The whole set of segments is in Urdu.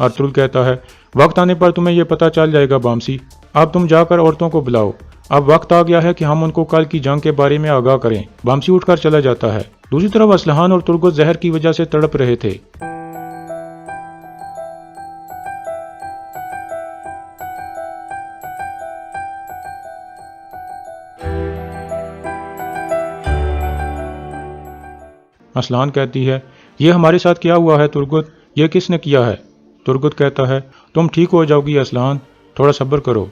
ارطغرل کہتا ہے وقت آنے پر تمہیں یہ پتہ چل جائے گا بامسی، اب تم جا کر عورتوں کو بلاؤ، اب وقت آ گیا ہے کہ ہم ان کو کل کی جنگ کے بارے میں آگاہ کریں۔ بامسی اٹھ کر چلا جاتا ہے۔ دوسری طرف اسلحان اور ترگت زہر کی وجہ سے تڑپ رہے تھے۔ اسلحان کہتی ہے یہ ہمارے ساتھ کیا ہوا ہے ترگت، یہ کس نے کیا ہے؟ ترگت کہتا ہے تم ٹھیک ہو جاؤ گی اسلحان، تھوڑا صبر کرو۔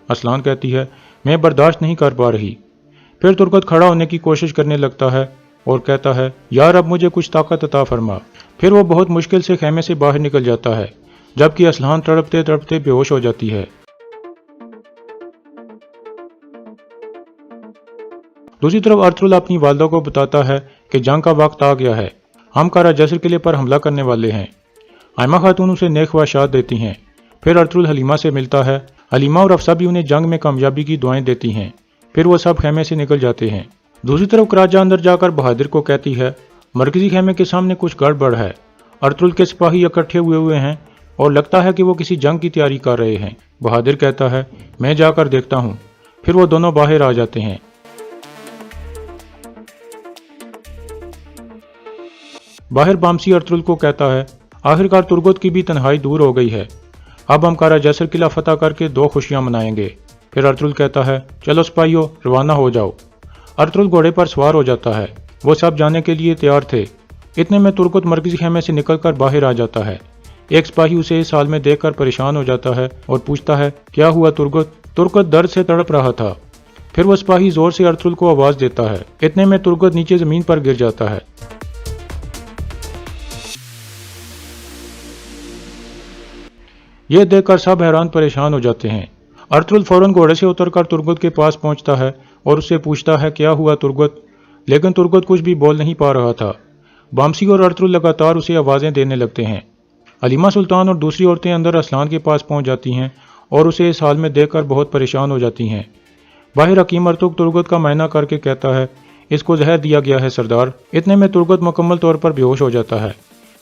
اسلحان کہتی ہے میں برداشت نہیں کر پا رہی۔ پھر ترگت کھڑا ہونے کی کوشش کرنے لگتا ہے اور کہتا ہے یار اب مجھے کچھ طاقت عطا فرما۔ پھر وہ بہت مشکل سے خیمے سے باہر نکل جاتا ہے، جبکہ اسلحان تڑپتے تڑپتے بے ہوش ہو جاتی ہے۔ دوسری طرف ارطغرل اپنی والدہ کو بتاتا ہے کہ جنگ کا وقت آ گیا ہے، ہم قلعہ جسر قلعے پر حملہ کرنے والے ہیں۔ آئمہ خاتون اسے نیک خواہشات دیتی ہیں۔ پھر ارطغرل حلیمہ سے ملتا ہے، حلیمہ اور افسہ بھی انہیں جنگ میں کامیابی کی دعائیں دیتی ہیں۔ پھر وہ سب خیمے سے نکل جاتے ہیں۔ دوسری طرف کراجہ اندر جا کر بہادر کو کہتی ہے مرکزی خیمے کے سامنے کچھ گڑبڑ ہے، ارطغرل کے سپاہی اکٹھے ہوئے ہیں اور لگتا ہے کہ وہ کسی جنگ کی تیاری کر رہے ہیں۔ بہادر کہتا ہے میں جا کر دیکھتا ہوں۔ پھر وہ دونوں باہر آ جاتے ہیں۔ باہر بامسی ارطغرل کو کہتا ہے آخرکار ترگت کی بھی تنہائی دور ہو گئی ہے، اب ہم قلعہ جسر قلعہ فتح کر کے 2 خوشیاں منائیں گے۔ پھر ارطغرل کہتا ہے چلو سپاہیو روانہ ہو جاؤ۔ ارطغرل گھوڑے پر سوار ہو جاتا ہے، وہ سب جانے کے لیے تیار تھے۔ اتنے میں ترگت مرکزی خیمے سے نکل کر باہر آ جاتا ہے۔ ایک سپاہی اسے اس حال میں دیکھ کر پریشان ہو جاتا ہے اور پوچھتا ہے کیا ہوا ترگت؟ ترگت درد سے تڑپ رہا تھا۔ پھر وہ سپاہی زور سے ارطغرل کو آواز دیتا ہے، اتنے میں ترگت نیچے زمین پر گر جاتا ہے۔ یہ دیکھ کر سب حیران پریشان ہو جاتے ہیں۔ ارطغرل فوراً گھوڑے سے اتر کر ترگت کے پاس پہنچتا ہے اور اس سے پوچھتا ہے کیا ہوا ترگت؟ لیکن ترگت کچھ بھی بول نہیں پا رہا تھا۔ بامسی اور ارطغرل لگاتار اسے آوازیں دینے لگتے ہیں۔ حلیمہ سلطان اور دوسری عورتیں اندر اسلحان کے پاس پہنچ جاتی ہیں اور اسے اس حال میں دیکھ کر بہت پریشان ہو جاتی ہیں۔ باہر حکیم ارطغرل ترگت کا معائنہ کر کے کہتا ہے اس کو زہر دیا گیا ہے سردار۔ اتنے میں ترگت مکمل طور پر بے ہوش ہو جاتا ہے۔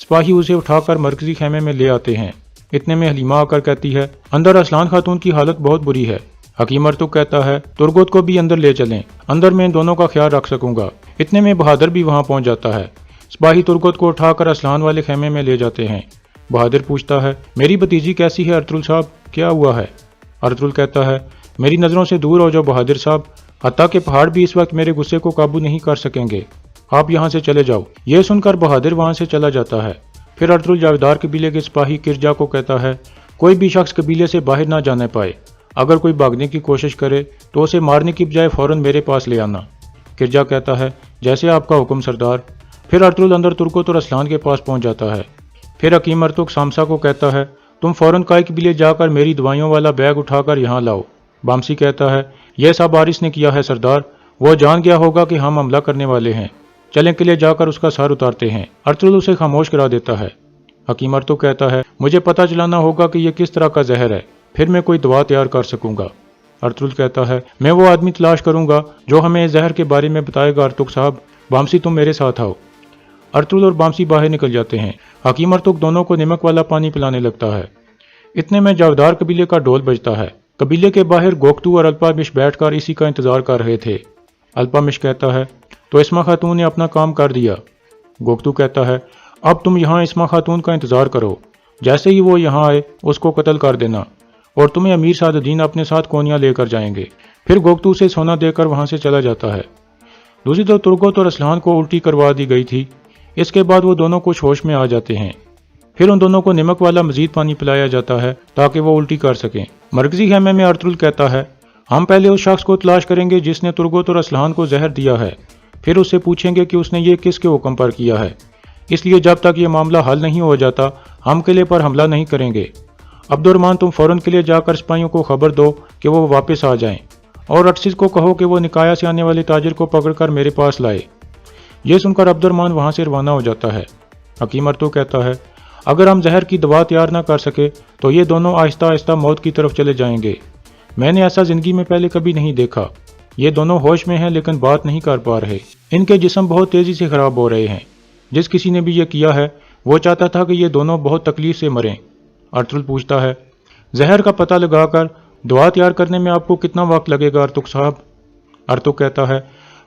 سپاہی اسے اٹھا کر مرکزی خیمے میں لے آتے ہیں۔ اتنے میں حلیمہ آ کر کہتی ہے اندر اسلحان خاتون کی حالت بہت بری ہے۔ حکیم ارطغرل کہتا ہے ترگت کو بھی اندر لے چلیں، اندر میں ان دونوں کا خیال رکھ سکوں گا۔ اتنے میں بہادر بھی وہاں پہنچ جاتا ہے۔ سپاہی ترگت کو اٹھا کر اسلحان والے خیمے میں لے جاتے ہیں۔ بہادر پوچھتا ہے میری بھتیجی کیسی ہے ارطغرل صاحب، کیا ہوا ہے؟ ارطغرل کہتا ہے میری نظروں سے دور ہو جاؤ بہادر صاحب، حتیٰ کہ پہاڑ بھی اس وقت میرے غصے کو قابو نہیں کر سکیں گے، آپ یہاں سے چلے جاؤ۔ یہ سن کر بہادر وہاں سے چلا جاتا ہے۔ پھر ارطغرل جاویدار قبیلے کے سپاہی کرجا کو کہتا ہے کوئی بھی شخص قبیلے سے باہر نہ جانے پائے، اگر کوئی بھاگنے کی کوشش کرے تو اسے مارنے کی بجائے فوراً میرے پاس لے آنا۔ کرجا کہتا ہے جیسے آپ کا حکم سردار۔ پھر ارطغرل اندر ترگت اور اسلحان کے پاس پہنچ جاتا ہے۔ پھر حکیم ارطغرل سامسا کو کہتا ہے تم فوراً کائی قبیلے جا کر میری دوائیوں والا بیگ اٹھا کر یہاں لاؤ۔ بامسی کہتا ہے یہ سب حارث نے کیا ہے سردار، وہ جان گیا ہوگا کہ ہم حملہ کرنے والے ہیں، چلیں قلعے جا کر اس کا سر اتارتے ہیں۔ ارطغرل اسے خاموش کرا دیتا ہے۔ حکیم ارطغرل کہتا ہے مجھے پتہ چلانا ہوگا کہ یہ کس طرح کا زہر ہے، پھر میں کوئی دوا تیار کر سکوں گا۔ ارطغرل کہتا ہے میں وہ آدمی تلاش کروں گا جو ہمیں اس زہر کے بارے میں بتائے گا ارطغرل صاحب، بامسی تم میرے ساتھ آؤ۔ ارطغرل اور بامسی باہر نکل جاتے ہیں۔ حکیم ارطغرل دونوں کو نمک والا پانی پلانے لگتا ہے۔ اتنے میں جاویدار قبیلے کا ڈھول بجتا ہے۔ قبیلے کے باہر گوکتو اور الپامش بیٹھ کر اسی کا انتظار کر رہے تھے۔ الپامش کہتا ہے تو اسما خاتون نے اپنا کام کر دیا۔ گوکتو کہتا ہے اب تم یہاں اسما خاتون کا انتظار کرو، جیسے ہی وہ یہاں آئے اس کو قتل کر دینا اور تمہیں امیر سعد الدین اپنے ساتھ کونیاں لے کر جائیں گے۔ پھر گوکتو سے سونا دے کر وہاں سے چلا جاتا ہے۔ دوسری طرف ترگت اور اسلحان کو الٹی کروا دی گئی تھی۔ اس کے بعد وہ دونوں کچھ ہوش میں آ جاتے ہیں۔ پھر ان دونوں کو نمک والا مزید پانی پلایا جاتا ہے تاکہ وہ الٹی کر سکیں۔ مرکزی خیمے میں ارطغرل کہتا ہے ہم پہلے اس شخص کو تلاش کریں گے جس نے ترگت اور اسلحان کو زہر دیا ہے، پھر اس سے پوچھیں گے کہ اس نے یہ کس کے حکم پر کیا ہے، اس لیے جب تک یہ معاملہ حل نہیں ہو جاتا ہم قلعے پر حملہ نہیں کریں گے۔ عبد الرحمن تم فوراً قلعے جا کر سپاہیوں کو خبر دو کہ وہ واپس آ جائیں، اور ارشد کو کہو کہ وہ نکایا سے آنے والے تاجر کو پکڑ کر میرے پاس لائے۔ یہ سن کر عبد الرحمن وہاں سے روانہ ہو جاتا ہے۔ حکیم ارطغرل کہتا ہے اگر ہم زہر کی دوا تیار نہ کر سکے تو یہ دونوں آہستہ آہستہ موت کی طرف چلے جائیں گے۔ میں نے ایسا زندگی میں پہلے کبھی نہیں دیکھا۔ یہ دونوں ہوش میں ہیں لیکن بات نہیں کر پا رہے، ان کے جسم بہت تیزی سے خراب ہو رہے ہیں۔ جس کسی نے بھی یہ کیا ہے وہ چاہتا تھا کہ یہ دونوں بہت تکلیف سے مریں۔ ارطغرل پوچھتا ہے زہر کا پتہ لگا کر دوا تیار کرنے میں آپ کو کتنا وقت لگے گا ارطغرل صاحب؟ ارطغرل کہتا ہے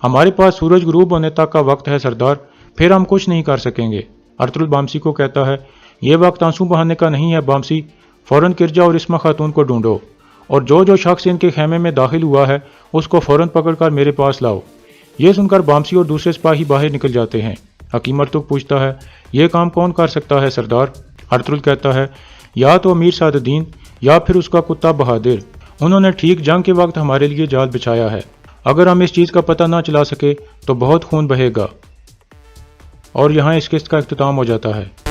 ہمارے پاس سورج غروب ہونے تک کا وقت ہے سردار، پھر ہم کچھ نہیں کر سکیں گے۔ ارطغرل بامسی کو کہتا ہے یہ وقت آنسو بہانے کا نہیں ہے بامسی، فوراً کرجا اور اسما خاتون کو ڈھونڈو، اور جو شخص ان کے خیمے میں داخل ہوا ہے اس کو فوراً پکڑ کر میرے پاس لاؤ۔ یہ سن کر بامسی اور دوسرے سپاہی باہر نکل جاتے ہیں۔ حکیم ارطغرل پوچھتا ہے یہ کام کون کر سکتا ہے سردار؟ ارطغرل کہتا ہے یا تو امیر سعد الدین یا پھر اس کا کتا بہادر، انہوں نے ٹھیک جنگ کے وقت ہمارے لیے جال بچھایا ہے، اگر ہم اس چیز کا پتہ نہ چلا سکے تو بہت خون بہے گا۔ اور یہاں اس قسط کا اختتام ہو جاتا ہے۔